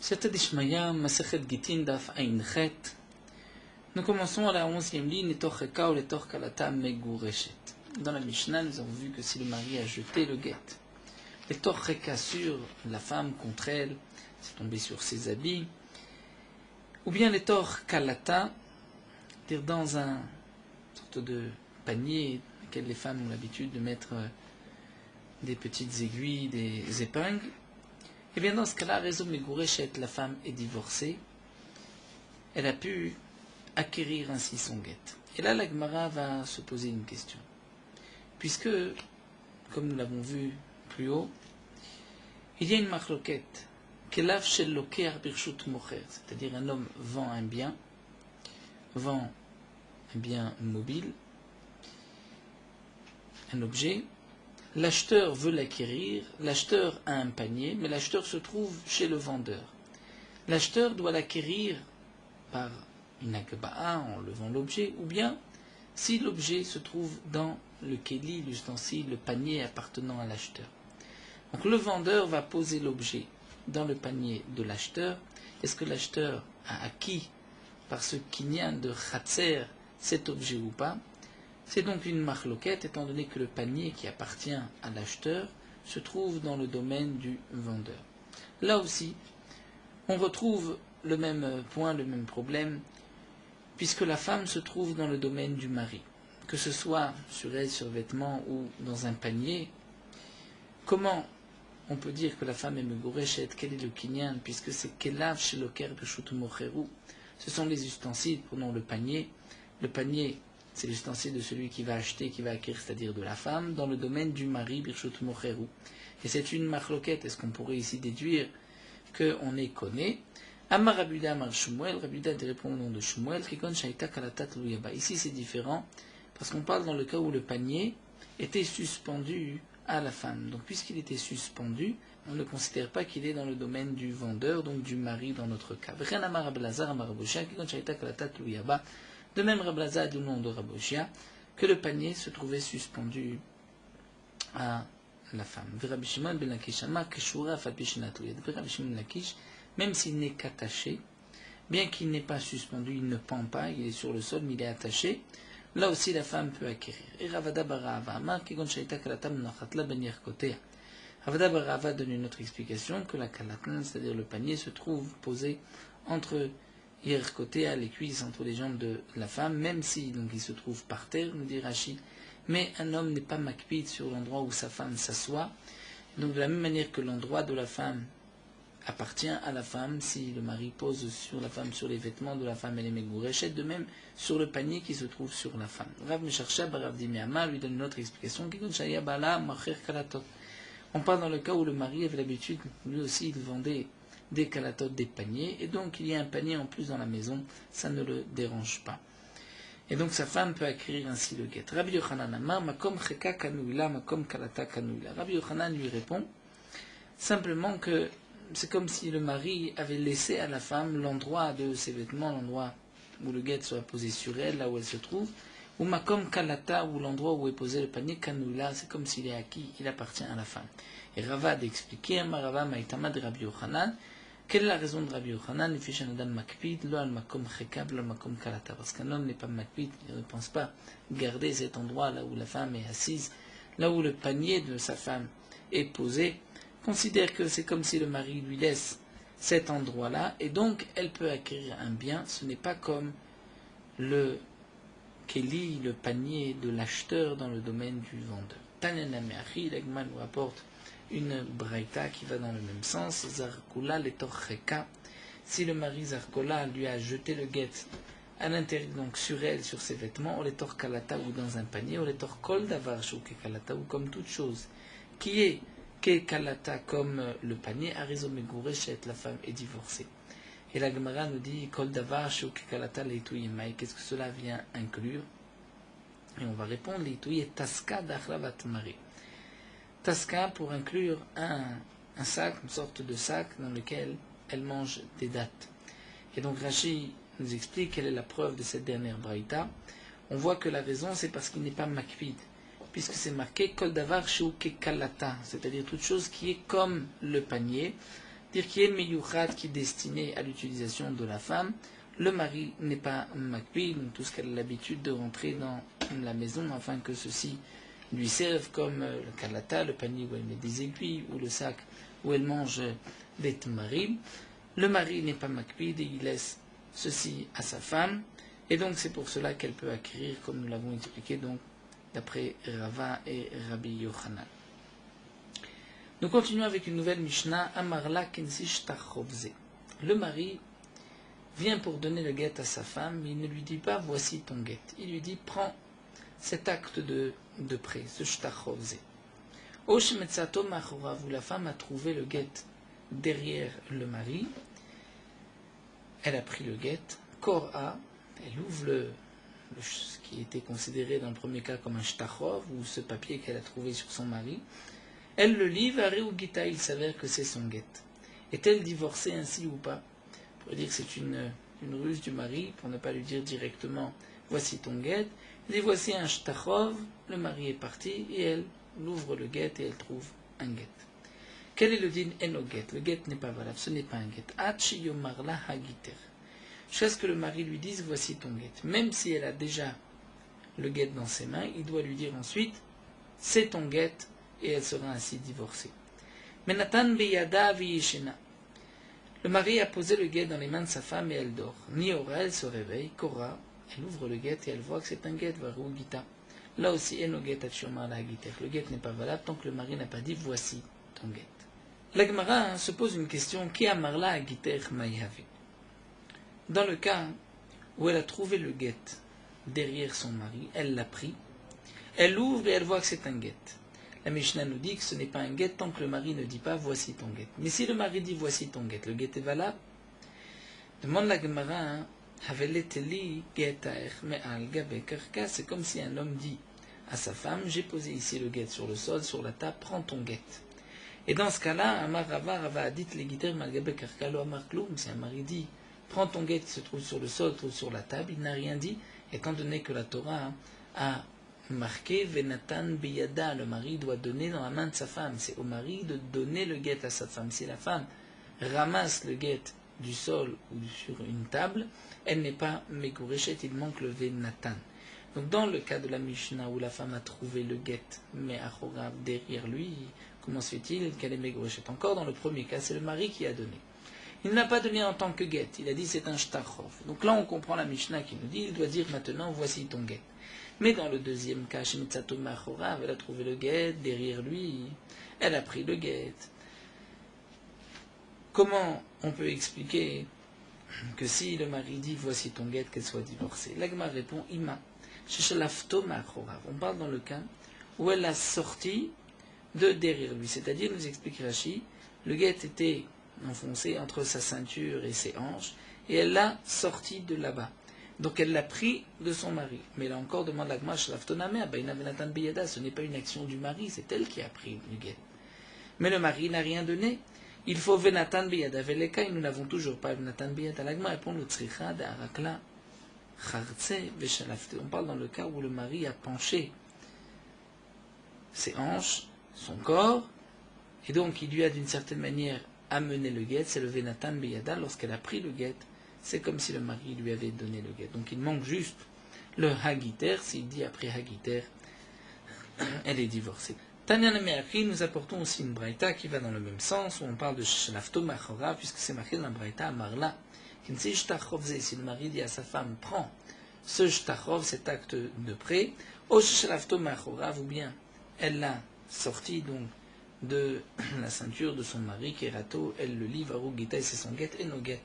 Siyata Dishmaya, Masechet Gitin Daf Ain Chet. Nous commençons à la 11e ligne, Letor Cheka ou Letor Kalata Megureshet. Dans la Mishnah, nous avons vu que si le mari a jeté le guet, Letor Cheka sur la femme contre elle, c'est tombé sur ses habits, ou bien Letor Kalata, c'est-à-dire dans un sorte de panier dans lequel les femmes ont l'habitude de mettre des petites aiguilles, des épingles. Et bien dans ce cas-là, Réseau Megureshet, la femme est divorcée, elle a pu acquérir ainsi son guet. Et là, la Gemara va se poser une question. Puisque, comme nous l'avons vu plus haut, il y a une marloquette, Kelav shel loker birshut mocher, c'est-à-dire un homme vend un bien mobile, un objet, l'acheteur veut l'acquérir, l'acheteur a un panier, mais l'acheteur se trouve chez le vendeur. L'acheteur doit l'acquérir par une akba'a en levant l'objet, ou bien si l'objet se trouve dans le keli, l'ustensile, le panier appartenant à l'acheteur. Donc le vendeur va poser l'objet dans le panier de l'acheteur. Est-ce que l'acheteur a acquis par ce kinyan de khatser cet objet ou pas? C'est donc une marloquette, étant donné que le panier qui appartient à l'acheteur se trouve dans le domaine du vendeur. Là aussi, on retrouve le même point, le même problème, puisque la femme se trouve dans le domaine du mari, que ce soit sur elle, sur vêtements ou dans un panier. Comment on peut dire que la femme est megureshet? Quel est le kinyan? Puisque c'est kelav chez loker beshut mocheru. Ce sont les ustensiles, prenons le panier. Le panier, c'est l'ustensile de celui qui va acheter, qui va acquérir, c'est-à-dire de la femme, dans le domaine du mari, birshut mocheru. Et c'est une marloquette. Est-ce qu'on pourrait ici déduire qu'on est conné? Amar Rabuda Amar Shmuel, Rabuda répond au nom de Shmuel, Kikon Shaita Kalatat Luyaba. Ici c'est différent, parce qu'on parle dans le cas où le panier était suspendu à la femme. Donc puisqu'il était suspendu, on ne considère pas qu'il est dans le domaine du vendeur, donc du mari dans notre cas. V'chen Amar Rablazar Amar Raboshia, Kikon Shaita Kalatat Luyaba. De même Rablazar du nom de Raboshia, que le panier se trouvait suspendu à la femme. V'Rabbi Shimon ben Lakish Amar Keshura Fat Bishinat Luyad. V'Rabbi Shimon ben Lakish, même s'il n'est qu'attaché, bien qu'il n'est pas suspendu, il ne pend pas, il est sur le sol, mais il est attaché, là aussi la femme peut acquérir. Et Ravada Barava Amar, Kegon Shaita Kalatam Nachatla Benir Kotea. Ravada Barava donne une autre explication, que la kalatlan, c'est-à-dire le panier, se trouve posé entre hier Kotea, les cuisses, entre les jambes de la femme, même si donc il se trouve par terre, nous dit Rashi, mais un homme n'est pas makpid sur l'endroit où sa femme s'assoit. Donc de la même manière que l'endroit de la femme appartient à la femme, si le mari pose sur la femme, sur les vêtements de la femme, elle est megureshet, de même sur le panier qui se trouve sur la femme. Rav Mesharsha Barav Dimiyama lui donne une autre explication. On parle dans le cas où le mari avait l'habitude, lui aussi, il vendait des kalatot, des paniers, et donc il y a un panier en plus dans la maison, ça ne le dérange pas. Et donc sa femme peut acquérir ainsi le guet. Rabbi Yochanan Amar, Makom Cheka Kanuila, Makom Kalata Kanuila. Rabbi Yochanan lui répond simplement que c'est comme si le mari avait laissé à la femme l'endroit de ses vêtements, l'endroit où le guet soit posé sur elle, là où elle se trouve, ou makom kalata, ou l'endroit où est posé le panier, kanula, c'est comme s'il est acquis, il appartient à la femme. Et Rava d'expliquer, Rava maïtama de Rabbi Yochanan, quelle est la raison de Rabbi Yochanan? Il fait un adam makpid, lo al makom chekab, lo al makom kalata, parce qu'un homme n'est pas makpid, il ne pense pas garder cet endroit là où la femme est assise, là où le panier de sa femme est posé, considère que c'est comme si le mari lui laisse cet endroit-là, et donc elle peut acquérir un bien. Ce n'est pas comme le keli, le panier de l'acheteur dans le domaine du vendeur. Tanena Meachi, l'Egma nous apporte une braïta qui va dans le même sens. Zarkola letorcheka, si le mari Zarkola lui a jeté le guet à l'intérieur, donc sur elle, sur ses vêtements, ou letor kalata, ou dans un panier, ou letor kol davar shouke kalata, ou comme toute chose qui est kalata, comme le panier, arizo megureshet, la femme est divorcée. Et la Gemara nous dit kol davar shouke kalata leituyemai. Qu'est-ce que cela vient inclure? Et on va répondre leituye taska d'achlavat mari. Taska pour inclure un sac, une sorte de sac dans lequel elle mange des dattes. Et donc Rashi nous explique quelle est la preuve de cette dernière braïta. On voit que la raison c'est parce qu'il n'est pas makpid, puisque c'est marqué kol davar shouke kalata, c'est-à-dire toute chose qui est comme le panier. dire qu'il y a une meyouchat qui est destinée à l'utilisation de la femme. Le mari n'est pas makpi, donc tout ce qu'elle a l'habitude de rentrer dans la maison afin que ceci lui serve comme le kalata, le panier où elle met des aiguilles, ou le sac où elle mange des tamarim. Le mari n'est pas makpid et il laisse ceci à sa femme, et donc c'est pour cela qu'elle peut acquérir, comme nous l'avons expliqué, donc d'après Rava et Rabbi Yochanan. Nous continuons avec une nouvelle Mishnah, Amarla Kensish Tachovze. Le mari vient pour donner le guet à sa femme, mais il ne lui dit pas voici ton guet. Il lui dit prends cet acte de prêt, ce shtachovze. Oshemetzato machorav, où la femme a trouvé le guet derrière le mari, elle a pris le guet, Kor'a, elle ouvre ce qui était considéré dans le premier cas comme un shtachov, ou ce papier qu'elle a trouvé sur son mari, elle le lit, Varé ou Gita, il s'avère que c'est son guet. Est-elle divorcée ainsi ou pas? On pourrait dire que c'est une ruse du mari, pour ne pas lui dire directement voici ton guet. Il dit voici un shtachov, le mari est parti, et elle ouvre le guet et elle trouve un guet. Quel est le din eno guet? Le guet n'est pas valable, ce n'est pas un guet. Achi yomarla hagiter. Jusqu'à ce que le mari lui dise voici ton guet. Même si elle a déjà le guet dans ses mains, il doit lui dire ensuite c'est ton guet, et elle sera ainsi divorcée. Menatan beyada viyishena. Le mari a posé le guet dans les mains de sa femme et elle dort. Niora, elle se réveille, Kora, elle ouvre le guet et elle voit que c'est un guet, Varou Gita. Là aussi, eno guet atchomar la guiter. Le guet n'est pas valable tant que le mari n'a pas dit voici ton guet. La Gemara se pose une question, qui amarla à guiter maïhavi? Dans le cas où elle a trouvé le guet derrière son mari, elle l'a pris, elle ouvre et elle voit que c'est un guet. La Mishnah nous dit que ce n'est pas un guet tant que le mari ne dit pas voici ton guet. Mais si le mari dit voici ton guet, le guet est valable? Demande la Gemara, c'est comme si un homme dit à sa femme, j'ai posé ici le guet sur le sol, sur la table, prends ton guet. Et dans ce cas-là, Amar Rava, Rava a dit les guiter malgabe karka lo amar kloum. Si un mari dit prends ton guet qui se trouve sur le sol, trouve sur la table, il n'a rien dit, étant donné que la Torah a marqué Venatan biyada, le mari doit donner dans la main de sa femme. C'est au mari de donner le guet à sa femme. Si la femme ramasse le guet du sol ou sur une table, elle n'est pas megoreshet, il manque le Venatan. Donc dans le cas de la Mishnah où la femme a trouvé le guet, mais Achorav derrière lui, comment se fait-il qu'elle est megoreshet? Encore dans le premier cas, c'est le mari qui a donné. Il ne l'a pas donné en tant que guet, il a dit c'est un shtachov. Donc là on comprend la Mishnah qui nous dit, il doit dire maintenant voici ton guet. Mais dans le deuxième cas, Shemitzato Machorav, elle a trouvé le guet derrière lui, elle a pris le guet. Comment on peut expliquer que si le mari dit voici ton guet, qu'elle soit divorcée? L'Agma répond Ima. Sheshalafto Machorav. On parle dans le cas où elle a sorti de derrière lui. C'est-à-dire, nous explique Rashi, le guet était enfoncé entre sa ceinture et ses hanches, et elle l'a sorti de là-bas. Donc elle l'a pris de son mari. Mais là encore, demande l'Agma, Shalaftoname, Abaina Benatan Biyada, ce n'est pas une action du mari, c'est elle qui a pris le guet. Mais le mari n'a rien donné. Il faut Venatan Biyada. Veleka, et nous n'avons toujours pas Venatan Biyada. L'Agma répond le Tzricha de Arakla, Chartse Veshalafte. On parle dans le cas où le mari a penché ses hanches, son corps, et donc il lui a d'une certaine manière amené le guet, c'est le Venatan Biyada. Lorsqu'elle a pris le guet, c'est comme si le mari lui avait donné le guet. Donc il manque juste le Hagiter. S'il dit après Hagiter, elle est divorcée. Tanyan Me'akri, nous apportons aussi une braïta qui va dans le même sens, où on parle de Shalafto Machora, puisque c'est marqué dans la braïta Marla. Si le mari dit à sa femme, prends ce shtachov, cet acte de prêt, au Shalafto Machora, ou bien elle l'a sorti donc de la ceinture de son mari, Kerato, elle le livre, Varou Gita, et c'est son guet, et no guet.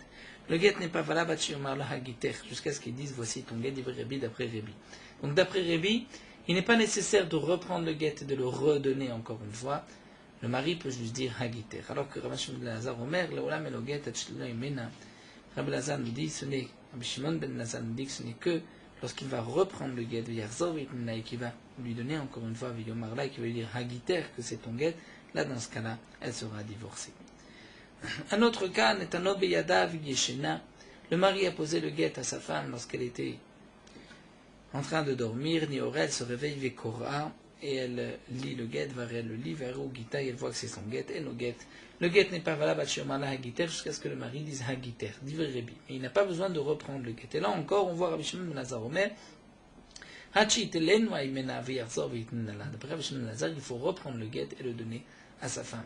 Le guet n'est pas valable jusqu'à ce qu'ils disent voici ton guet, d'après Rébi. Donc d'après Rébi, il n'est pas nécessaire de reprendre le guet et de le redonner encore une fois. Le mari peut juste dire hagiter. Alors que Rabbi Shimon ben Lazar Omer, Leolam elo guet atchila imena. Rabbi Lazar nous dit Rabbi Shimon ben Lazar nous dit que ce n'est que lorsqu'il va reprendre le guet, et qu'il va lui donner encore une fois Viyomarla, et qui va lui dire hagiter, que c'est ton guet, là dans ce cas-là, elle sera divorcée. Un autre cas, Netano beyada v'yeshena. Le mari a posé le guet à sa femme lorsqu'elle était en train de dormir, Niorel se réveille Vekora, et elle lit le guet, elle le lit, vers Gita, et elle voit que c'est son guet, et no guet. Le guet n'est pas valable jusqu'à ce que le mari dise Hagiter, dit Rebi. Mais il n'a pas besoin de reprendre le guet. Et là encore, on voit Rabbi Shimon ben Lazar Omer, d'après Rabbi Shimon ben Lazar, il faut reprendre le guet et le donner à sa femme.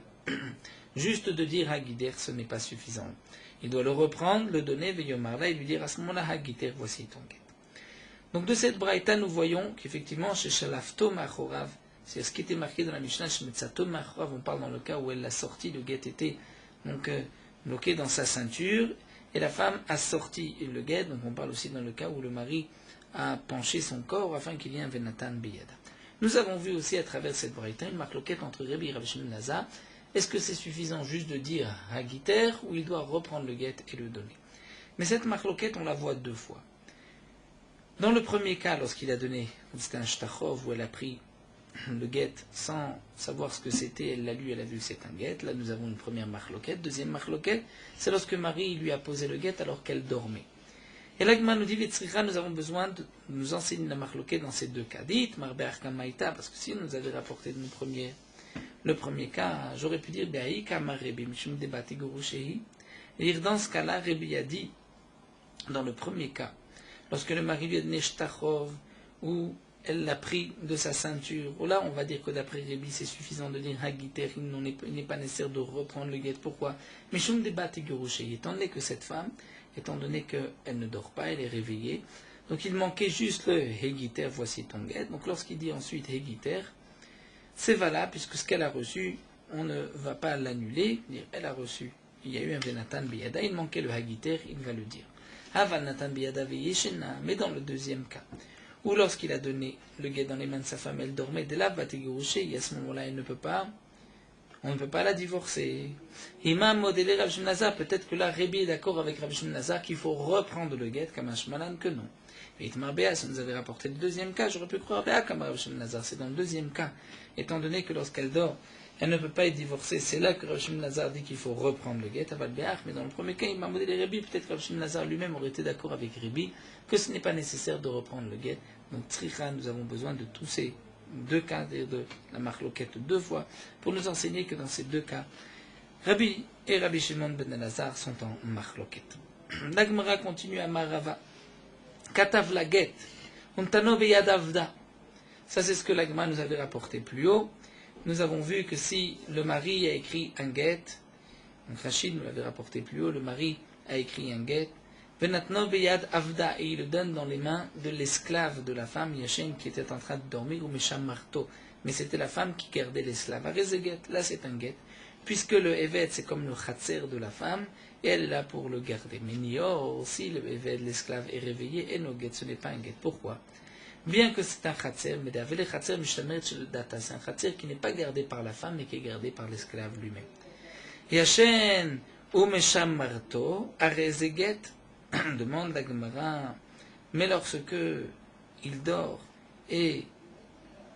Juste de dire Hagiter, ce n'est pas suffisant. Il doit le reprendre, le donner, Veyomarla, et lui dire à ce moment-là Hagiter, voici ton guet. Donc de cette braïta, nous voyons qu'effectivement, chez Shalafto Machorav, c'est ce qui était marqué dans la Mishnah, chez Metzato Machorav, on parle dans le cas où elle l'a sorti, le guet était donc bloqué dans sa ceinture, et la femme a sorti le guet, donc on parle aussi dans le cas où le mari a penché son corps afin qu'il y ait un Venatan Biyada. Nous avons vu aussi à travers cette braïta une marloquette entre Rabbi et Rabbi Shimon ben Lazar. Est-ce que c'est suffisant juste de dire Hagiter ou il doit reprendre le guet et le donner? Mais cette marloquette, on la voit deux fois. Dans le premier cas, lorsqu'il a donné, c'était un shtachov où elle a pris le guet sans savoir ce que c'était, elle l'a lu, elle a vu que c'est un guet. Là, nous avons une première marloquette. Deuxième marloquette, c'est lorsque Marie lui a posé le guet alors qu'elle dormait. Et là, nous dit Vitzricha, nous avons besoin de nous enseigner la marloquette dans ces deux cas. Dites, Marbe Arkamaïta, parce que si nous avait rapporté le premier cas, j'aurais pu dire Beaï Kamarebi, Mishum Debati Gurushehi. Et dans ce cas-là, Rebi a dit, dans le premier cas, lorsque le mari lui a donné Shtachov, ou elle l'a pris de sa ceinture, ou là on va dire que d'après Rebi c'est suffisant de dire Hagiter, il n'est pas nécessaire de reprendre le guet. Pourquoi? Mais Shum Debati Gurushehi, étant donné que cette femme, étant donné qu'elle ne dort pas, elle est réveillée, donc il manquait juste le Hegiter, voici ton guet. Donc lorsqu'il dit ensuite Hegiter, c'est valable, puisque ce qu'elle a reçu, on ne va pas l'annuler, dire elle a reçu, il y a eu un Venatan Biyada, il manquait le Hagiter, il va le dire. Havanatan Biyada Veyeshena, mais dans le deuxième cas, ou lorsqu'il a donné le guet dans les mains de sa femme, elle dormait, de là, Vatigurushe, et à ce moment-là, on ne peut pas la divorcer. Imam modélé Rav Shimon Lazar, peut-être que là, Rebi est d'accord avec Rav Shimon Lazar qu'il faut reprendre le guet comme un shmalan, que non. Mais Itmar Béa, si nous avait rapporté le deuxième cas, j'aurais pu croire Béa comme Rav Shimon Lazar. C'est dans le deuxième cas, étant donné que lorsqu'elle dort, elle ne peut pas être divorcée. C'est là que Rav Shimon Lazar dit qu'il faut reprendre le guet, Aval Béa. Mais dans le premier cas, Imam modélé Rebi, peut-être que Rav Shimon Lazar lui-même aurait été d'accord avec Rebi que ce n'est pas nécessaire de reprendre le guet. Donc, Tzricha, nous avons besoin de tous ces deux cas, de la marloquette deux fois, pour nous enseigner que dans ces deux cas, Rabbi et Rabbi Shimon ben Lazar sont en marloquette. La Gemara continue à Marava. Katav la get, untano beyadavda. Ça, c'est ce que la Gemara nous avait rapporté plus haut. Nous avons vu que si le mari a écrit un get, donc Rachid nous l'avait rapporté plus haut, le mari a écrit un get, Venatno beyad avda, et il le donne dans les mains de l'esclave de la femme, Yachem, qui était en train de dormir, ou Mesham Marto. Mais c'était la femme qui gardait l'esclave. Arezeget, là c'est un get, puisque le evet c'est comme le khatser de la femme, et elle est là pour le garder. Mais Nior, si le evet, l'esclave, est réveillé, et no get, ce n'est pas un get. Pourquoi? Bien que c'est un khatser, mais le khatser mishtamer shel data, c'est un khatser qui n'est pas gardé par la femme, mais qui est gardé par l'esclave lui-même. Yachem, ou Mesham Marto, arezeget, demande la Gemara, mais lorsque il dort et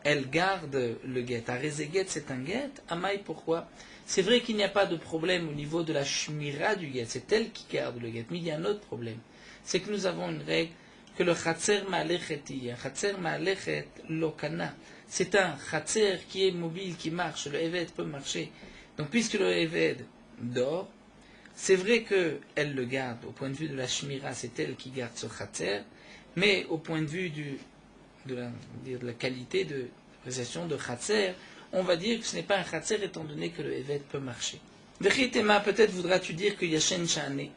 elle garde le guet, Arezeget c'est un guet, Amaï pourquoi? C'est vrai qu'il n'y a pas de problème au niveau de la shmira du guet, c'est elle qui garde le guet, mais il y a un autre problème, c'est que nous avons une règle que le chatser ma'alechet, un chatser ma'alechet lokana, c'est un chatser qui est mobile, qui marche, le eved peut marcher, donc puisque le eved dort, c'est vrai qu'elle le garde, au point de vue de la shmira, c'est elle qui garde ce khatser, mais au point de vue de la qualité de précision de khatser, on va dire que ce n'est pas un khatser étant donné que le evet peut marcher. Vechitema, peut-être voudras-tu dire que Yashen Shane,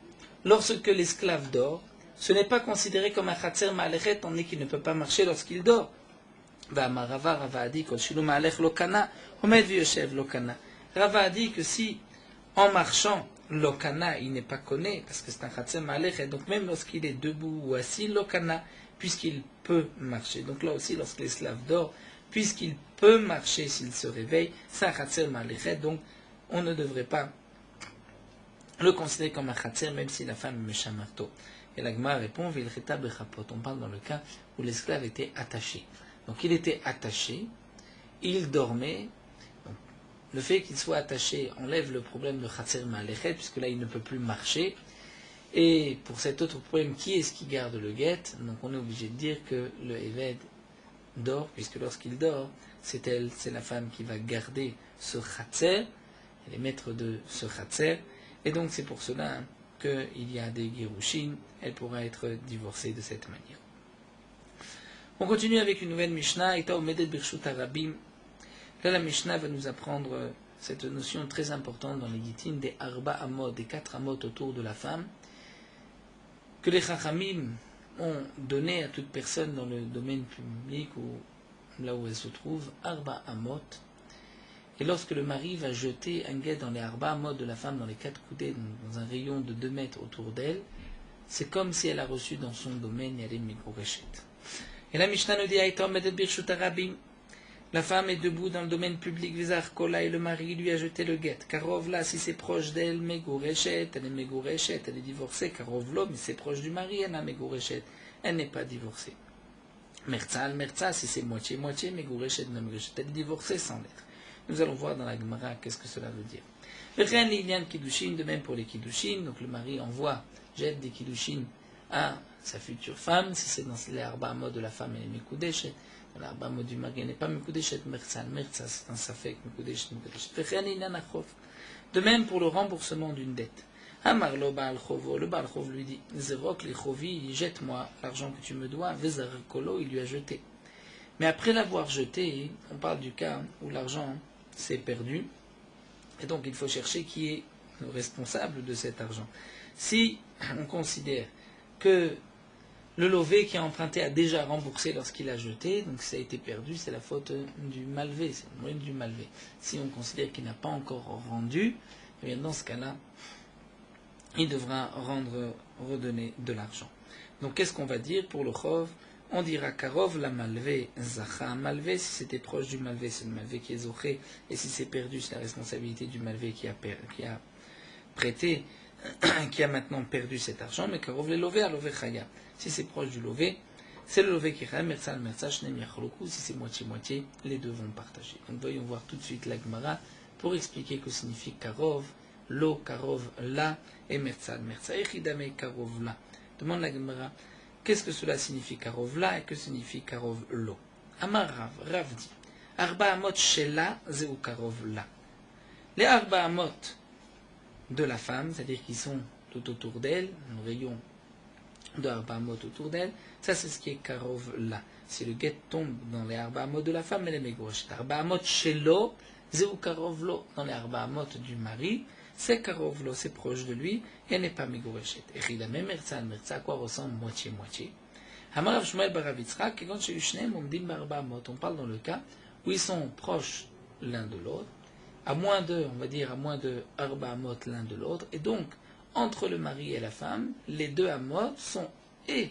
lorsque l'esclave dort, ce n'est pas considéré comme un khatser ma'alechet, étant donné qu'il ne peut pas marcher lorsqu'il dort. Rava a dit que Shilu ma'alech lokana, Omed v'yoshev lokana. Rava a dit que si, en marchant, Lokana, il n'est pas connu, parce que c'est un khatser ma'alechet, donc même lorsqu'il est debout ou assis, Lokana, puisqu'il peut marcher. Donc là aussi, lorsque l'esclave dort, puisqu'il peut marcher s'il se réveille, c'est un khatser ma'alechet, donc on ne devrait pas le considérer comme un khatser, même si la femme est meshamarto. Et la Gemara répond, Vilcheta bechapot, on parle dans le cas où l'esclave était attaché. Donc il était attaché, il dormait. Le fait qu'il soit attaché enlève le problème de Khatser Ma'alechet, puisque là il ne peut plus marcher. Et pour cet autre problème, qui est-ce qui garde le guet? Donc on est obligé de dire que le Eved dort, puisque lorsqu'il dort, c'est elle, c'est la femme qui va garder ce chatser, elle est maître de ce chatser, et donc c'est pour cela qu'il y a des girushin, elle pourra être divorcée de cette manière. On continue avec une nouvelle Mishnah, Ita Omedet Birshut Harabim. Là, la Mishnah va nous apprendre cette notion très importante dans les Gittin des Arba Amot, des 4 Amot autour de la femme, que les Chachamim ont donné à toute personne dans le domaine public ou là où elle se trouve, Arba Amot. Et lorsque le mari va jeter un guet dans les Arba Amot de la femme, dans les 4 coudées, dans un rayon de 2 mètres autour d'elle, c'est comme si elle a reçu dans son domaine et elle est Megoreshet. Et la Mishnah nous dit Aïta Omedet Birshut Harabim. La femme est debout dans le domaine public, Vizar Kola, et le mari lui a jeté le guet. Karov là, si c'est proche d'elle, Megoreshet, elle est Megoreshet, elle est divorcée. Karov là, mais c'est proche du mari, elle a Megoreshet, elle n'est pas divorcée. Mertzal, Mertza, si c'est moitié-moitié, Megoreshet, Megoreshet, elle est divorcée sans l'être. Nous allons voir dans la Gemara qu'est-ce que cela veut dire. Rien l'Ilian Kiddushin, de même pour les Kiddushin, donc le mari envoie, jette des Kiddushin à sa future femme, si c'est dans les Arba Amot de la femme, elle est Mekoudeshet. Dans l'Arba Amot du mari, elle n'est pas Mekoudeshet, Mertzal, Mertza, c'est un Safek, Mekoudeshet, Mekoudeshet. De même pour le remboursement d'une dette. Amar lo Baal Chovo, le Baal Chov lui dit, Zerok les Chovi, jette-moi l'argent que tu me dois, Vezar Kolo, il lui a jeté. Mais après l'avoir jeté, on parle du cas où l'argent s'est perdu, et donc il faut chercher qui est le responsable de cet argent. Si on considère que le lové qui a emprunté a déjà remboursé lorsqu'il a jeté, donc ça a été perdu, c'est la faute du malvé, c'est le moyen du malvé. Si on considère qu'il n'a pas encore rendu, eh bien dans ce cas-là, il devra redonner de l'argent. Donc qu'est-ce qu'on va dire pour le chov? On dira karov la malvé zacha malvé, si c'était proche du malvé, c'est le malvé qui est zoché, et si c'est perdu, c'est la responsabilité du malvé qui a prêté, qui a maintenant perdu cet argent. Mais karov le lové à lové chaya, si c'est proche du lové, c'est le lové qui chaya, mertzal mertzal shneim yachloku, si c'est moitié-moitié, les deux vont partager. Donc voyons voir tout de suite la Gemara pour expliquer que signifie karov, lo karov la, et mertzal mertzal, echidame karov la. Demande la Gemara, qu'est-ce que cela signifie karov la et que signifie karov lo? Amar Rav, Rav dit, Arba Amot shela zeu karov la. Les Arba Amot de la femme, c'est-à-dire qui sont tout autour d'elle, un rayon de Arba Amot autour d'elle, ça c'est ce qui est karov la. Si le guet tombe dans les Arba Amot de la femme, elle est Megoreshet. Arba Amot shelo zeu karov lo. Dans les Arba Amot du mari, c'est karov lo, c'est proche de lui, et elle n'est pas Megoreshet. Et il a même mertzal, mertzal, à quoi ressemble moitié-moitié. Hamarav Shmuel Barav Yitzchak, et quand chez Ushnem, on dit Barba Amot, on parle dans le cas où ils sont proches l'un de l'autre, à moins de, on va dire, à moins de Arba Amot l'un de l'autre, et donc, entre le mari et la femme, les deux Amot sont et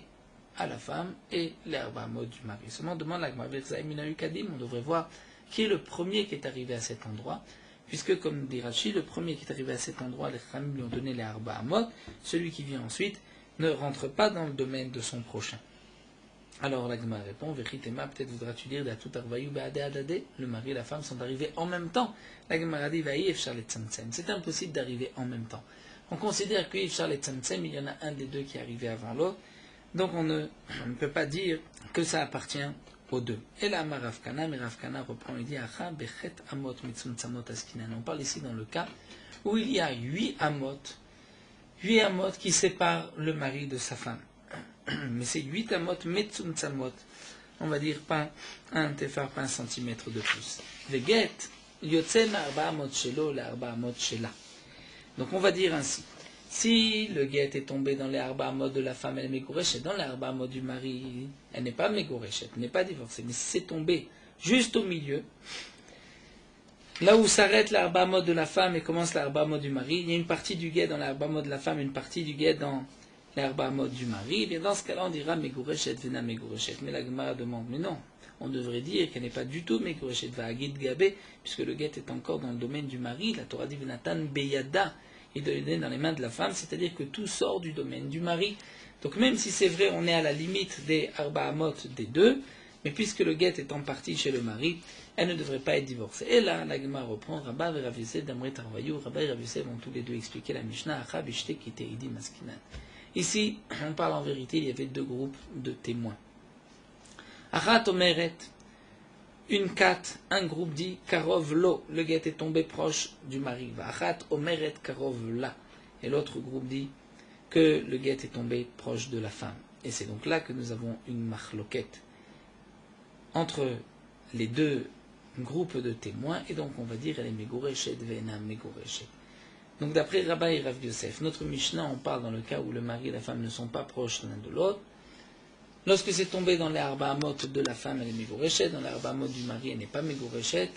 à la femme et les Arba Amot du mari. Seulement, demande la Gemara Mina Ukadim, on devrait voir qui est le premier qui est arrivé à cet endroit, puisque, comme dit Rashi, le premier qui est arrivé à cet endroit, les Khamim lui ont donné les Arba Amot, celui qui vient ensuite ne rentre pas dans le domaine de son prochain. Alors la Gemara répond, Vechitema, peut-être voudras-tu dire, le mari et la femme sont arrivés en même temps. La Gemara dit, c'est impossible d'arriver en même temps. On considère que il y en a un des deux qui est arrivé avant l'autre, donc on ne peut pas dire que ça appartient aux deux. Et là, Rav Kana, mais Rav Kana reprend et dit, on parle ici dans le cas où il y a 8 amot qui séparent le mari de sa femme. Mais c'est 8 amot metzumtzamot, on va dire pas un tefar, pas un centimètre de plus. Veget, yotzem arba amot shelo, la arba amot shela. Donc on va dire ainsi, si le guet est tombé dans les arba amot de la femme, elle est megoreshet, dans les arba amot du mari, elle n'est pas megoreshet, elle n'est pas divorcée. Mais si c'est tombé juste au milieu, là où s'arrête l'arba amot de la femme et commence l'arba amot du mari, il y a une partie du guet dans l'arba amot de la femme, une partie du guet dans l'Arba Amot du mari, et bien dans ce cas-là, on dira Megoreshet, Vena Megoreshet. Mais la Gemara demande, mais non, on devrait dire qu'elle n'est pas du tout Megoreshet, Va'agid Gabé, puisque le guet est encore dans le domaine du mari. La Torah dit Venatan Beyada, il doit donner dans les mains de la femme, c'est-à-dire que tout sort du domaine du mari. Donc même si c'est vrai, on est à la limite des Arba Amot des deux, mais puisque le guet est en partie chez le mari, elle ne devrait pas être divorcée. Et là, la Gemara reprend, Rabba et Rav Yosef, Damret Arvayou, Rabba et Rav Yosef vont tous les deux expliquer la Mishnah, Achab Ishte Kiteidi Maskinan. Ici, on parle en vérité, il y avait deux groupes de témoins. Achat Omeret, Une kat, un groupe dit karov lo, le guet est tombé proche du mari. Vachat omeret karov la. Et l'autre groupe dit que le guet est tombé proche de la femme. Et c'est donc là que nous avons une machloket entre les deux groupes de témoins, et donc on va dire elle est megoreshet ve'ena megoreshet. Donc d'après Rabbi et Rav Yosef, notre Mishnah, on parle dans le cas où le mari et la femme ne sont pas proches l'un de l'autre. Lorsque c'est tombé dans les arba amot de la femme, elle est megoreshet, dans les arba amot du mari, elle n'est pas megoreshet.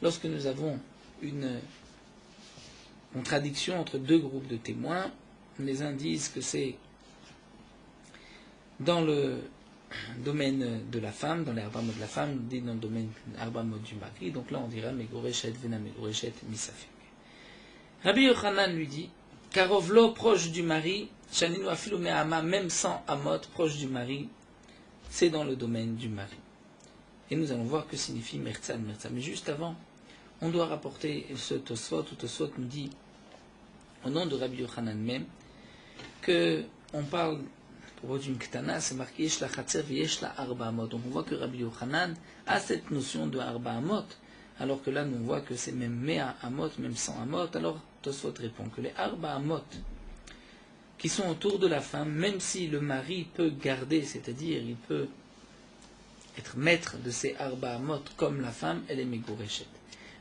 Lorsque nous avons une contradiction entre deux groupes de témoins, les uns disent que c'est dans le domaine de la femme, dans les arba amot de la femme, on dit dans le domaine arba amot du mari, donc là on dira megoreshet, vena megoreshet, misafim. Rabbi Yochanan lui dit, Karovlo proche du mari, Shaninu afilu me'ama, même sans amot, proche du mari, c'est dans le domaine du mari. Et nous allons voir que signifie mertza. Mais juste avant, on doit rapporter ce Tosfot, où Tosfot nous dit, au nom de Rabbi Yochanan même, que on parle, pour une ktana, c'est marqué yesh la chatzer veyesh la arba amot. Donc on voit que Rabbi Yochanan a cette notion de arba amot, alors que là nous on voit que c'est même mea amot, même sans amot. Alors Tosfot répond que les arba amot qui sont autour de la femme, même si le mari peut garder, c'est-à-dire il peut être maître de ces arba amot comme la femme, elle est megoreshet.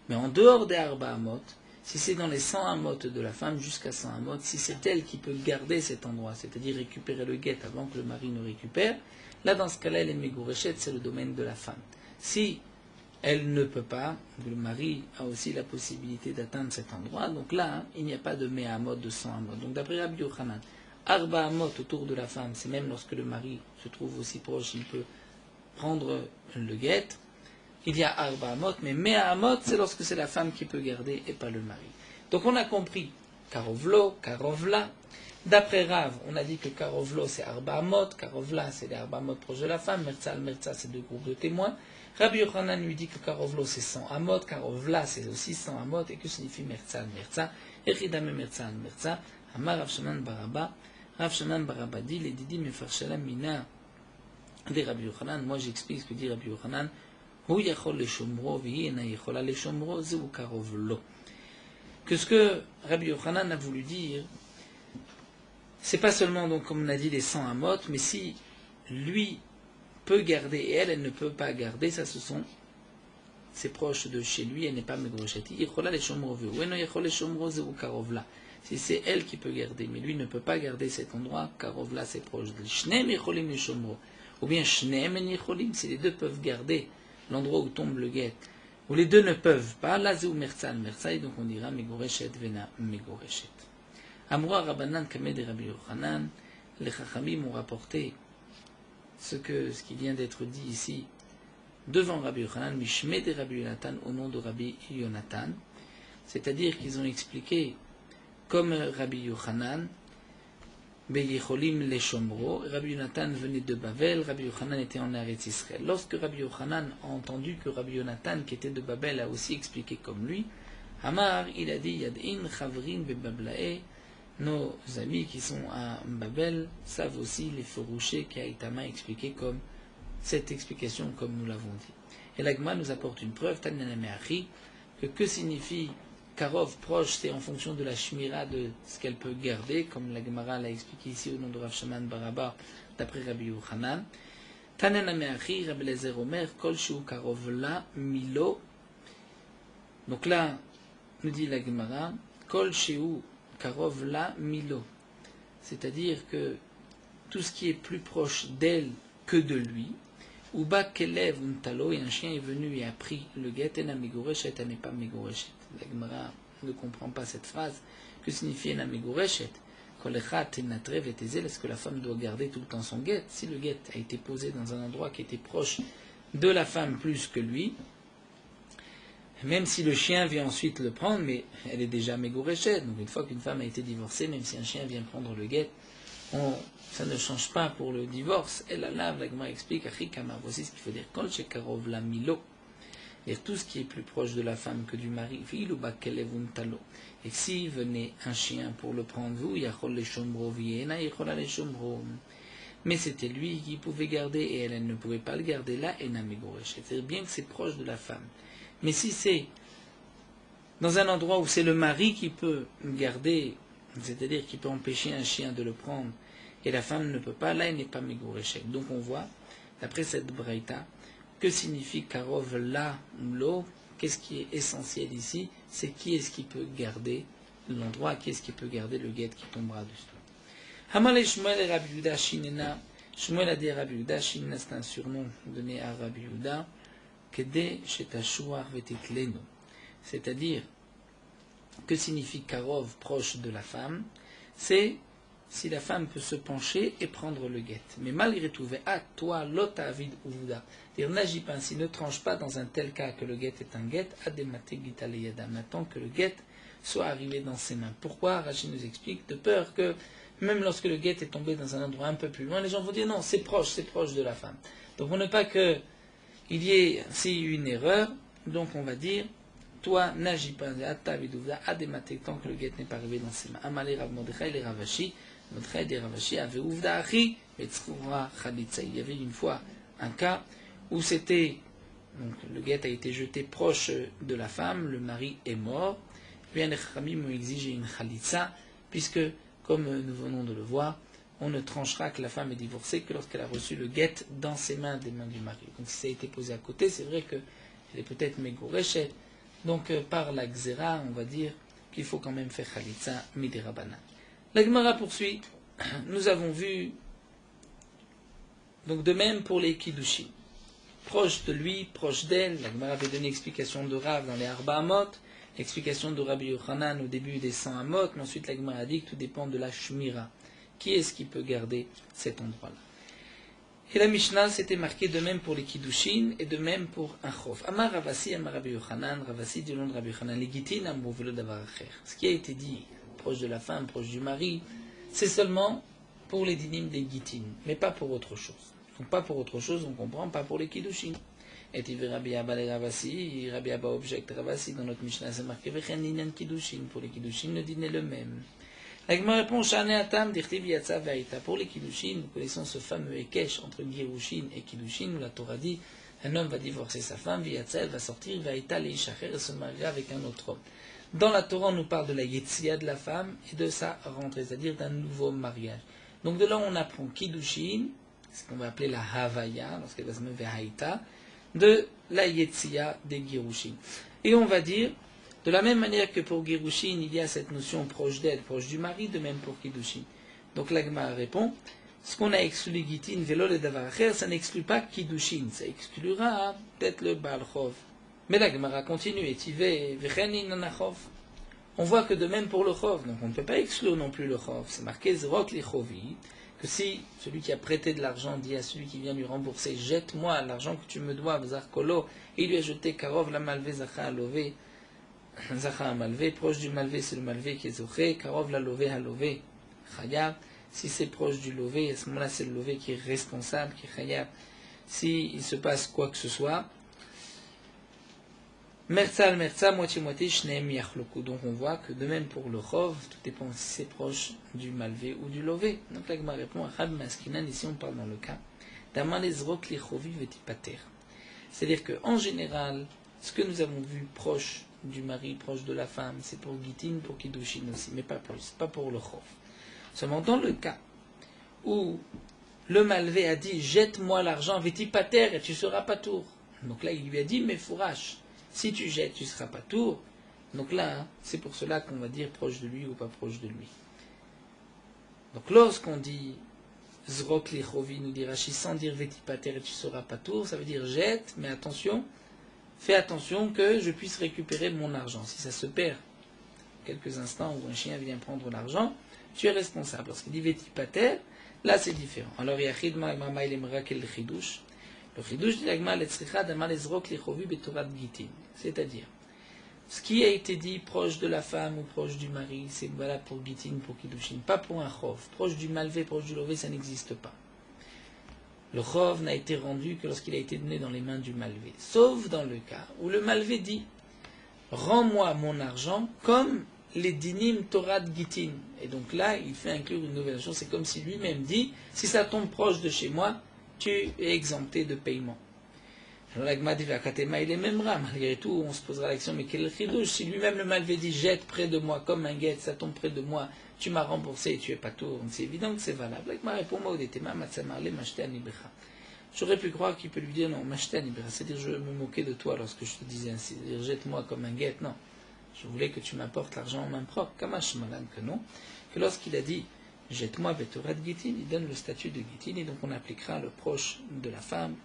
Mais en dehors des arba amot, si c'est dans les 100 amot de la femme jusqu'à 100 amot, si c'est elle qui peut garder cet endroit, c'est-à-dire récupérer le guet avant que le mari ne récupère, là dans ce cas-là elle est megoreshet, c'est le domaine de la femme. Si elle ne peut pas, le mari a aussi la possibilité d'atteindre cet endroit, donc là, il n'y a pas de mea amot, de 100 amot. Donc d'après Rabbi Yochanan, arba amot autour de la femme, c'est même lorsque le mari se trouve aussi proche, il peut prendre le guet. Il y a arba amot, mais mea amot, c'est lorsque c'est la femme qui peut garder et pas le mari. Donc on a compris karovlo, karovla. D'après Rav, on a dit que karovlo c'est arba amot, karovla c'est les arba amot proches de la femme, mertza al-mertza c'est deux groupes de témoins. Rabbi Yochanan lui dit que karovlo c'est 100 amot, karovla c'est aussi 100 amot, et que signifie mertza al-mertza, echidame mertza al-mertza, amar Rav Shanan Baraba. Rav Shanan Baraba dit, les didi mefarshela mina de Rabbi Yochanan, moi j'explique ce que dit Rabbi Yochanan, hu yachol leshomro, v'hi ena yachola leshomro, zeu karovlo. Que ce que Rabbi Yochanan a voulu dire, c'est pas seulement, donc, comme on a dit, les 100 amot, mais si lui peut garder et elle ne peut pas garder, ça ce sont ses proches de chez lui, elle n'est pas megosheti. Si c'est elle qui peut garder, mais lui ne peut pas garder cet endroit, karovla c'est proche de lui. Ou bien si les deux peuvent garder l'endroit où tombe le guet, ou les deux ne peuvent pas, là c'est mertza al-mertza, et donc on dira megoreshet vena megoreshet. Amroa Rabbanan Kamed et Rabbi Yochanan, les Chachamim ont rapporté ce qui vient d'être dit ici devant Rabbi Yochanan, Mishmed et Rabbi Yonatan, au nom de Rabbi Yonatan, c'est-à-dire qu'ils ont expliqué comme Rabbi Yochanan, Beyecholim les Shomro, Rabbi Yonatan venait de Babel, Rabbi Yochanan était en Eretz Israël. Lorsque Rabbi Yochanan a entendu que Rabbi Yonatan, qui était de Babel, a aussi expliqué comme lui, Amar, il a dit Yad'in Chavrin Bebablae, nos amis qui sont à Babel savent aussi les Ferouchés qu'Aïtama a expliqué comme cette explication comme nous l'avons dit. Et l'Agma nous apporte une preuve, Tananameachi, que signifie Karov proche, c'est en fonction de la Shmira de ce qu'elle peut garder, comme la Gemara l'a expliqué ici au nom de Rav Shaman Baraba, d'après Rabbi Yochanan. Tananameachi, Rabbi Lezer Omer, Kol Shu Karov la Milo. Donc là, nous dit la Gemara, Kol Shu Karov la Milo. C'est-à-dire que tout ce qui est plus proche d'elle que de lui, ou bas kelev untalo, et un chien est venu et a pris le guet, ena megoreshet, elle n'est pas megoreshet. La Gemara ne comprend pas cette phrase. Que signifie ena megoreshet? Est-ce que la femme doit garder tout le temps son guet? Si le guet a été posé dans un endroit qui était proche de la femme plus que lui, même si le chien vient ensuite le prendre, mais elle est déjà megoreshet. Donc une fois qu'une femme a été divorcée, même si un chien vient prendre le guet, ça ne change pas pour le divorce. Et là, la Gemara explique, voici ce qu'il faut dire, Kol shekarov la milo, et tout ce qui est plus proche de la femme que du mari, et si venait un chien pour le prendre, vous, yachol le shomro viena, yachol le shomro. mais c'était lui qui pouvait garder et elle ne pouvait pas le garder là, et Namegoresh. C'est-à-dire bien que c'est proche de la femme. Mais si c'est dans un endroit où c'est le mari qui peut garder, c'est-à-dire qui peut empêcher un chien de le prendre, et la femme ne peut pas, là, il n'est pas Megoresh. Donc on voit, d'après cette braïta, que signifie Karov là ou l'eau. Qu'est-ce qui est essentiel ici? C'est qui est-ce qui peut garder l'endroit, qui est-ce qui peut garder le guet qui tombera dessus. Hamal Shmuel et Rabbi Yehuda Shinena. Shmuel a dit Rabbi Yehuda, Shinena c'est un surnom donné à Rabbi Yehuda, Kede Shetashuar Vetitlenu. C'est-à-dire, que signifie Karov, proche de la femme? C'est si la femme peut se pencher et prendre le guet. Mais malgré tout, à toi, l'ota avid uvuda. Dire n'agis pas ainsi, ne tranche pas dans un tel cas que le guet est un guet, ademate gitaleyada, maintenant que le guet soit arrivé dans ses mains. Pourquoi? Rachid nous explique, de peur que même lorsque le guet est tombé dans un endroit un peu plus loin, les gens vont dire non, c'est proche de la femme. Donc pour ne pas qu'il y ait ainsi une erreur, donc on va dire, toi n'agis pas, ademate, tant que le guet n'est pas arrivé dans ses mains. Amalé Rav Mordechai les Ravashi, Mordechai des Ravashi avait ouvda achi, et tzroura chalitza. Il y avait une fois un cas où c'était, donc le guet a été jeté proche de la femme, le mari est mort, bien les Khamim ont exigé une chalitza, puisque, comme nous venons de le voir, on ne tranchera que la femme est divorcée que lorsqu'elle a reçu le guet dans ses mains, des mains du mari. Donc si ça a été posé à côté, c'est vrai qu'elle est peut-être Megoreshet. Donc par la Xéra, on va dire qu'il faut quand même faire chalitza midi rabbanan. La Gemara poursuit. Nous avons vu, donc de même pour les Kiddushin. Proche de lui, proche d'elle, la Gemara avait donné l'explication de Rav dans les Arba Amot, l'explication de Rabbi Yochanan au début des 100 Amot, mais ensuite la Gemara a dit que tout dépend de la Shmira. Qui est-ce qui peut garder cet endroit-là? Et la Mishnah s'était marquée de même pour les Kiddushin et de même pour un Chof. Amar Ravasi, Amar Rabbi Yochanan, Ravasi du nom de Rabbi Yochanan, les Gitin, Amouvelo Davaracher. Ce qui a été dit, proche de la femme, proche du mari, c'est seulement pour les dinim des Gitin, mais pas pour autre chose. Donc pas pour autre chose, on comprend, pas pour les Kiddushin. Et il veut Rabbi Abba les Ravasi, Rabbi Abba objecte Ravasi, dans notre Mishnah c'est marqué Vechen Ninan Kiddushin, pour les Kiddushin le dîner le même. La Gemara répond Shane Atam Dirtiv Yatsa Ve'aita. Pour les Kiddushin, nous connaissons ce fameux Ekesh entre Girushin et Kiddushin, où la Torah dit un homme va divorcer sa femme, Yatsa, elle va sortir, Ve'aita Leishacher, elle se mariera avec un autre homme. Dans la Torah, on nous parle de la Yetzia de la femme et de sa rentrée, c'est-à-dire d'un nouveau mariage. Donc de là, on apprend Kiddushin, ce qu'on va appeler la Havaya, lorsqu'elle va se mettre Ve'aita, de la Yetzia des Girushin. Et on va dire, de la même manière que pour Girushin, il y a cette notion proche d'elle, proche du mari, de même pour Kiddushin. Donc la Gemara répond, ce qu'on a exclu Gitin, Velo le Davaracher, ça n'exclut pas Kiddushin, ça exclura peut-être le Baal Chov. Mais la Gemara continue, et Tive, Vechenin Nanachov. On voit que de même pour le Chov, donc on ne peut pas exclure non plus le Chov. C'est marqué Zrok li Chovi, que si celui qui a prêté de l'argent dit à celui qui vient lui rembourser, jette-moi l'argent que tu me dois, Zarkolo, et il lui a jeté Karov la malvé Zacha alové, Zacha malvé, proche du malvé c'est le malvé qui est Zoché, Karov la lové halové, Chayab, si c'est proche du lové, à ce moment-là c'est le lové qui est responsable, qui est Chayab. Si il se passe quoi que ce soit, Merza al-Merza, moitié-moitié, Shneem Yachloku. Donc on voit que de même pour le Chov, tout dépend si c'est proche du malvé ou du lové. Donc la Gemara répond à Chad Maskinan, ici on parle dans le cas d'Amalezrok li Chovi vetipater. C'est-à-dire qu'en général, ce que nous avons vu proche du mari, proche de la femme, c'est pour Gitin, pour Kiddushin aussi, mais pas plus, pas pour le Chov. Seulement dans le cas où le malvé a dit jette-moi l'argent, vetipater, et tu seras pas tour. Donc là il lui a dit mais fourrache. Si tu jettes, tu ne seras pas tour. Donc là, c'est pour cela qu'on va dire proche de lui ou pas proche de lui. Donc lorsqu'on dit Zrok li Chovi, nous dit Rashi, sans dire Vetipater et tu ne seras pas tour, ça veut dire jette, mais attention, fais attention que je puisse récupérer mon argent. Si ça se perd quelques instants où un chien vient prendre l'argent, tu es responsable. Lorsqu'il dit Vetipater, là c'est différent. Alors il y a Chidma, Mama, il aimera quel Chidush. Le Chidush dit l'agma letzricha d'amal ezrok lichovi betorat gitin. C'est-à-dire, ce qui a été dit proche de la femme ou proche du mari, c'est valable pour gitin, pour kiddushin, pas pour un chov. Proche du malvé, proche du lové, ça n'existe pas. Le chov n'a été rendu que lorsqu'il a été donné dans les mains du malvé. Sauf dans le cas où le malvé dit, rends-moi mon argent comme les dinim Torah Gitin. Et donc là, il fait inclure une nouvelle chose. C'est comme si lui-même dit, si ça tombe proche de chez moi, tu es exempté de paiement. Alors l'Agma dit, il est même rare. Malgré tout, on se posera l'action, mais quel chidouche, si lui-même le Malvé dit, jette près de moi comme un guet, ça tombe près de moi, tu m'as remboursé et tu es pas tout. C'est évident que c'est valable. L'Agma répond, moi, j'aurais pu croire qu'il peut lui dire, non, c'est-à-dire je me moquais de toi lorsque je te disais ainsi, c'est-à-dire jette-moi comme un guet, non. Je voulais que tu m'apportes l'argent en main propre. Kamash Malan que non. Que lorsqu'il a dit jette-moi Betorat Gitin, il donne le statut de Gitin et donc on appliquera le proche de la femme,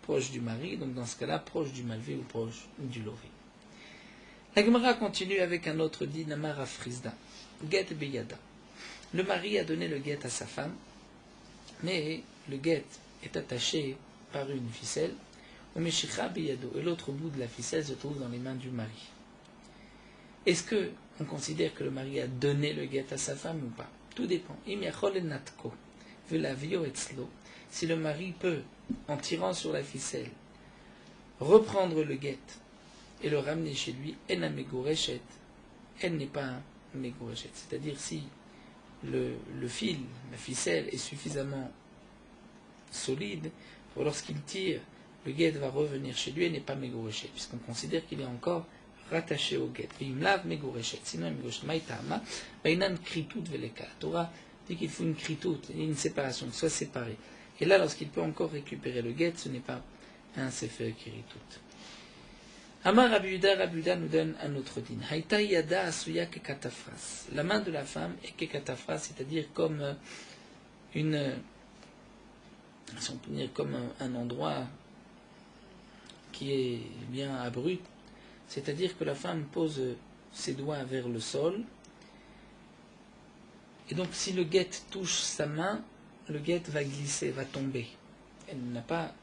proche du mari, donc dans ce cas-là, proche du malvé ou proche du lové. La Gemara continue avec un autre dit Namara Frisda, Get Beyada. Le mari a donné le guet à sa femme, mais le guet est attaché par une ficelle, ou Meshicha Beyado, et l'autre bout de la ficelle se trouve dans les mains du mari. Est-ce qu'on considère que le mari a donné le guet à sa femme ou pas? Tout dépend. Si le mari peut, en tirant sur la ficelle, reprendre le guet et le ramener chez lui, elle n'est pas un mégoréchet. C'est-à-dire si le fil, la ficelle est suffisamment solide, pour lorsqu'il tire, le guet va revenir chez lui et n'est pas mégoréchet, puisqu'on considère qu'il est encore rattaché au guet. Sinon, la Torah dit qu'il faut une kritout, une séparation, qu'il soit séparé. Et là, lorsqu'il peut encore récupérer le guet, ce n'est pas un sefer kiritout. Amar Rabbi Yehuda nous donne un autre din. Haïta yada asuya kekatafras. La main de la femme est kekatafras, c'est-à-dire comme une, si on peut dire comme un endroit qui est bien abrupt. C'est-à-dire que la femme pose ses doigts vers le sol, et donc si le guet touche sa main, le guet va glisser, va tomber. Elle n'a pas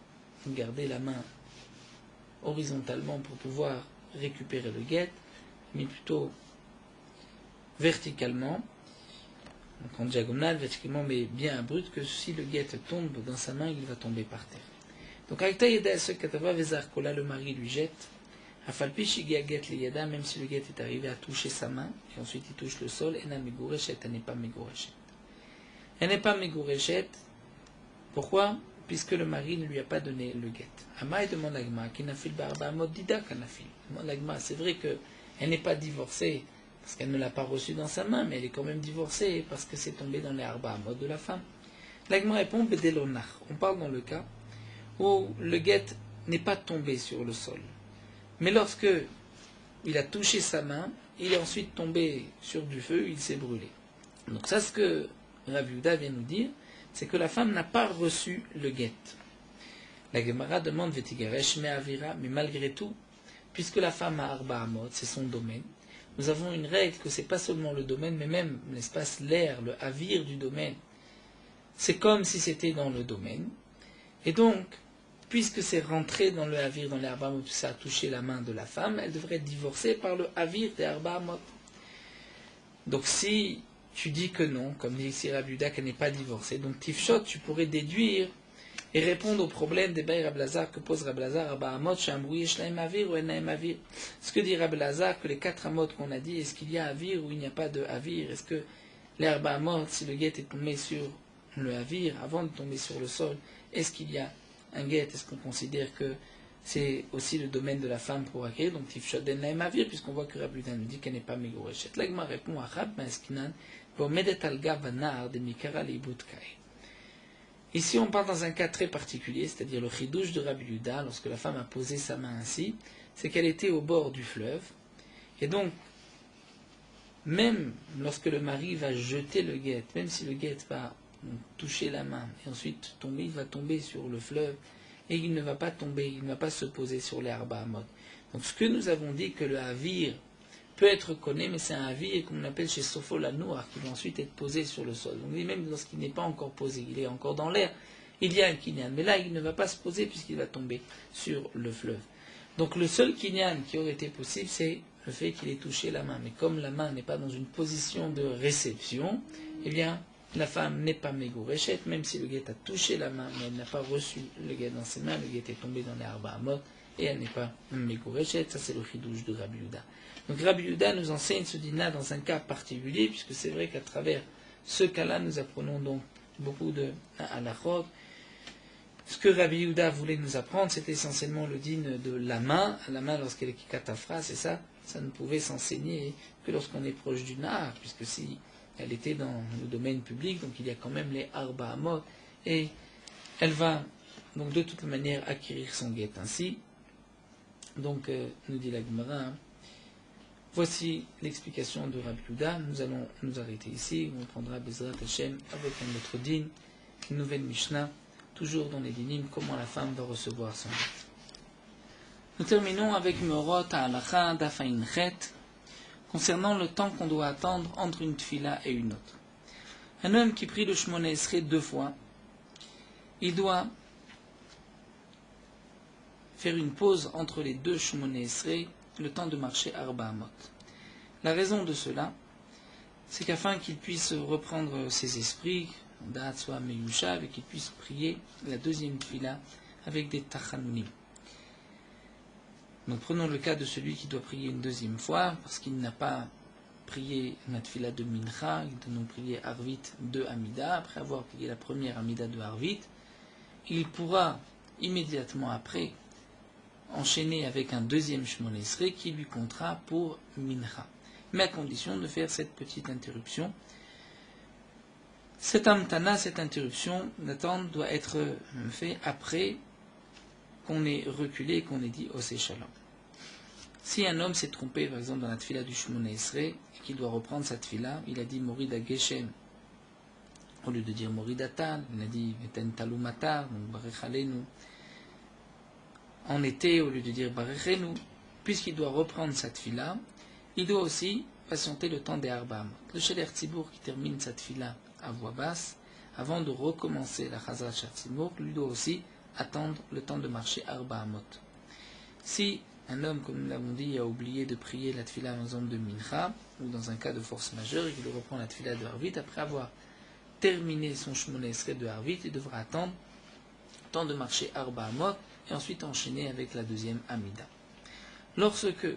gardé la main horizontalement pour pouvoir récupérer le guet, mais plutôt verticalement, donc en diagonale, verticalement, mais bien abrupt, que si le guet tombe dans sa main, il va tomber par terre. Donc, le mari lui jette, même si le guet est arrivé à toucher sa main, et ensuite il touche le sol, elle n'est pas mégoréchet. Elle n'est pas mégoréchet. Pourquoi? Puisque le mari ne lui a pas donné le guet. Amaï demande à l'agma, qui n'a fait le barba mode dida kanafil. Demande à l'agma, c'est vrai qu'elle n'est pas divorcée parce qu'elle ne l'a pas reçu dans sa main, mais elle est quand même divorcée parce que c'est tombé dans les arba mode de la femme. L'agma répond bedelonach. On parle dans le cas où le guet n'est pas tombé sur le sol. Mais lorsque il a touché sa main, il est ensuite tombé sur du feu, il s'est brûlé. Donc ça, ce que Rabbi Yehuda vient nous dire, c'est que la femme n'a pas reçu le guet. La Gemara demande Vetigaresh me avira, mais malgré tout, puisque la femme a arba amot, c'est son domaine, nous avons une règle que c'est pas seulement le domaine, mais même l'espace, l'air, le avir du domaine. C'est comme si c'était dans le domaine. Et donc, puisque c'est rentré dans le havir, dans les arba amot, ça a touché la main de la femme, elle devrait être divorcée par le havir des arba amot. Donc si tu dis que non, comme dit ici Rabbi Yehuda, qu'elle n'est pas divorcée, donc Tifshot, tu pourrais déduire et répondre au problème des Baï Rabbi Lazar que pose Rabbi Lazar, Arba Amot, Shambouye, Shlaim Avir ou Enaim Avir. Ce que dit Rabbi Lazar, que les 4 Amot qu'on a dit, est-ce qu'il y a Avir ou il n'y a pas de Avir? Est-ce que les Arba Amot, si le guet est tombé sur le Avir, avant de tomber sur le sol, est-ce qu'il y a un guet? Est-ce qu'on considère que c'est aussi le domaine de la femme pour acquérir? Donc Tifshot Enaim Avir, puisqu'on voit que Rabbi Yehuda nous dit qu'elle n'est pas Mégoréchet. L'Agma répond à Rab Maeskinan, Medet al Gavanar de Mikara Leibutkai. Ici, on parle dans un cas très particulier, c'est-à-dire le chidouche de Rabbi Yehuda, lorsque la femme a posé sa main ainsi, c'est qu'elle était au bord du fleuve, et donc, même lorsque le mari va jeter le guet, même si le guet va toucher la main, et ensuite tomber, il va tomber sur le fleuve, et il ne va pas tomber, il ne va pas se poser sur les Arba Amot. Donc, ce que nous avons dit, que le Havir peut être connu, mais c'est un Havir qu'on appelle chez Sofo la Noire, qui va ensuite être posé sur le sol. Donc même lorsqu'il n'est pas encore posé, il est encore dans l'air, il y a un kinyan. Mais là, il ne va pas se poser puisqu'il va tomber sur le fleuve. Donc le seul kinyan qui aurait été possible, c'est le fait qu'il ait touché la main. Mais comme la main n'est pas dans une position de réception, eh bien, la femme n'est pas mégoréchette, même si le guet a touché la main, mais elle n'a pas reçu le guet dans ses mains, le guet est tombé dans les arba amot, et elle n'est pas Megoreshet. Ça, c'est le chidouche de Rabbi Yehuda. Donc Rabbi Yehuda nous enseigne ce din-là dans un cas particulier, puisque c'est vrai qu'à travers ce cas-là, nous apprenons donc beaucoup de halachot. Ce que Rabbi Yehuda voulait nous apprendre, c'était essentiellement le din de la main. La main, lorsqu'elle est kikatafra, c'est ça. Ça ne pouvait s'enseigner que lorsqu'on est proche du nar, puisque si elle était dans le domaine public, donc il y a quand même les arba amot, et elle va donc de toute manière acquérir son guet ainsi. Donc, nous dit la Gemara, voici l'explication de Rabbi Yehuda. Nous allons nous arrêter ici. On prendra Bezrat Hashem avec un autre din, une nouvelle Mishnah, toujours dans les dinim, comment la femme va recevoir son guet. Nous terminons avec Meorot Halacha Daf Ayin Chet, concernant le temps qu'on doit attendre entre une tfila et une autre. Un homme qui prie le Shmoneh Esrei 2 fois, il doit faire une pause entre les 2 Shmoneh Esrei, le temps de marcher Arba Amot. La raison de cela, c'est qu'afin qu'il puisse reprendre ses esprits, Da'at soit Meyushav, et qu'il puisse prier la deuxième tfila avec des Tachanunim. Donc prenons le cas de celui qui doit prier une deuxième fois, parce qu'il n'a pas prié la tfila de Mincha, il doit donc prier Arvit de Amida. Après avoir prié la première Amida de Arvit, il pourra immédiatement après enchaîner avec un deuxième Shmoneh Esrei qui lui comptera pour Mincha, mais à condition de faire cette petite interruption. Cette amtana, cette interruption d'attente doit être fait après qu'on ait reculé et qu'on ait dit Oseh Shalom. Si un homme s'est trompé, par exemple, dans la tfila du Shmoneh Esrei, et qu'il doit reprendre sa tfila, il a dit Morida Geshem, au lieu de dire Moridatan, il a dit Veten Talumatar, donc Barechalenu. En été, au lieu de dire Barechenu, puisqu'il doit reprendre sa tfila, il doit aussi patienter le temps des Arba Amot. Le Sheler Tzibour qui termine sa tfila à voix basse, avant de recommencer la Chazrat Shatzibour, lui doit aussi attendre le temps de marcher Arba Amot. Si un homme, comme nous l'avons dit, a oublié de prier la tfila en exemple de Mincha, ou dans un cas de force majeure, et qu'il reprend la tfila de Harvit, après avoir terminé son Shmoneh Esrei de Harvit, il devra attendre le temps de marcher Arba Amot, et ensuite enchaîner avec la deuxième Amida. Lorsque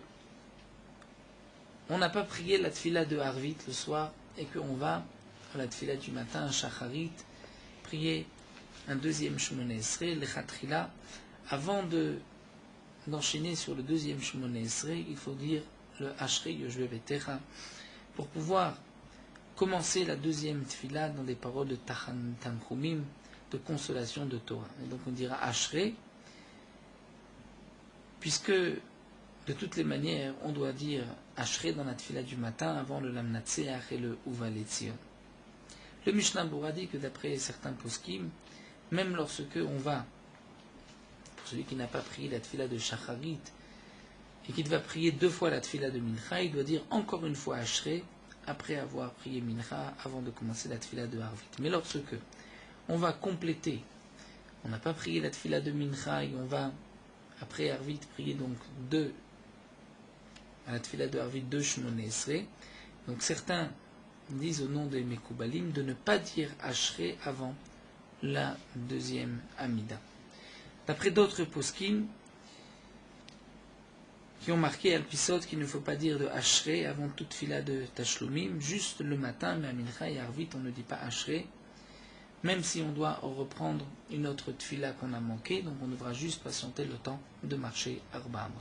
on n'a pas prié la tfila de Harvit le soir, et qu'on va à la tfila du matin, Shacharit, prier un deuxième Shmoneh Esrei, le Chatrila, avant d'enchaîner sur le deuxième Shmoneh Esrei, il faut dire le Ashrei Yoshve Betecha, pour pouvoir commencer la deuxième tfila dans des paroles de Tanchumim, de consolation de Torah. Et donc on dira Ashrei, puisque de toutes les manières, on doit dire Ashrei dans la tfila du matin avant le Lamnatseach et le Uvaletzion. Le Mishnah Bura dit que d'après certains poskim, même lorsque on va, pour celui qui n'a pas prié la tfila de Shacharit, et qui va prier 2 fois la tfila de Mincha, il doit dire encore une fois Ashrei, après avoir prié Mincha, avant de commencer la tfila de Harvit. Mais lorsque on va compléter, on n'a pas prié la tfila de Mincha, et on va, après Harvit, prier donc à la tfila de Harvit 2 Shmoneh Esrei. Donc certains disent au nom des Mekoubalim de ne pas dire Ashrei avant la deuxième Amida. D'après d'autres poskim qui ont marqué Al-Pisot qu'il ne faut pas dire de Ashrei avant toute fila de Tashlumim, juste le matin, mais à Mincha et Harvit on ne dit pas Ashrei, même si on doit reprendre une autre tfila qu'on a manquée, donc on devra juste patienter le temps de marcher Arba Amot.